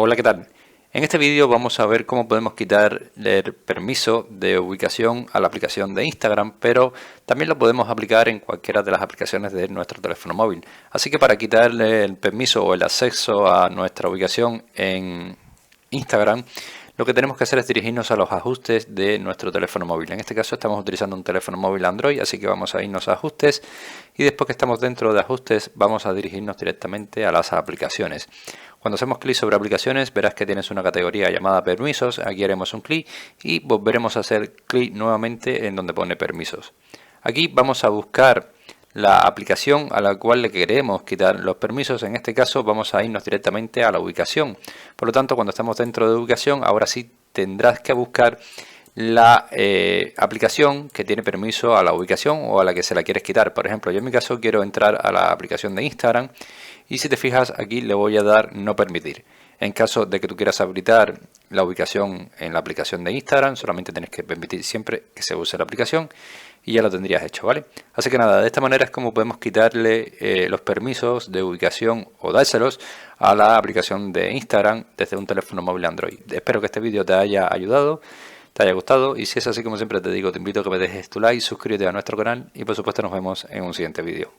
Hola, ¿qué tal? En este vídeo vamos a ver cómo podemos quitar el permiso de ubicación a la aplicación de Instagram, pero también lo podemos aplicar en cualquiera de las aplicaciones de nuestro teléfono móvil. Así que para quitarle el permiso o el acceso a nuestra ubicación en Instagram, lo que tenemos que hacer es dirigirnos a los ajustes de nuestro teléfono móvil. En este caso estamos utilizando un teléfono móvil Android, así que vamos a irnos a ajustes y después que estamos dentro de ajustes vamos a dirigirnos directamente a las aplicaciones. Cuando hacemos clic sobre aplicaciones verás que tienes una categoría llamada permisos, aquí haremos un clic y volveremos a hacer clic nuevamente en donde pone permisos. Aquí vamos a buscar la aplicación a la cual le queremos quitar los permisos. En este caso vamos a irnos directamente a la ubicación. Por lo tanto, cuando estamos dentro de ubicación, ahora sí tendrás que buscar la aplicación que tiene permiso a la ubicación o a la que se la quieres quitar. Por ejemplo, yo en mi caso quiero entrar a la aplicación de Instagram y si te fijas aquí le voy a dar no permitir. En caso de que tú quieras habilitar la ubicación en la aplicación de Instagram, solamente tienes que permitir siempre que se use la aplicación y ya lo tendrías hecho, ¿vale? Así que nada, de esta manera es como podemos quitarle los permisos de ubicación o dárselos a la aplicación de Instagram desde un teléfono móvil Android. Espero que este vídeo te haya ayudado, te haya gustado y si es así, como siempre te digo, te invito a que me dejes tu like, suscríbete a nuestro canal y por supuesto nos vemos en un siguiente vídeo.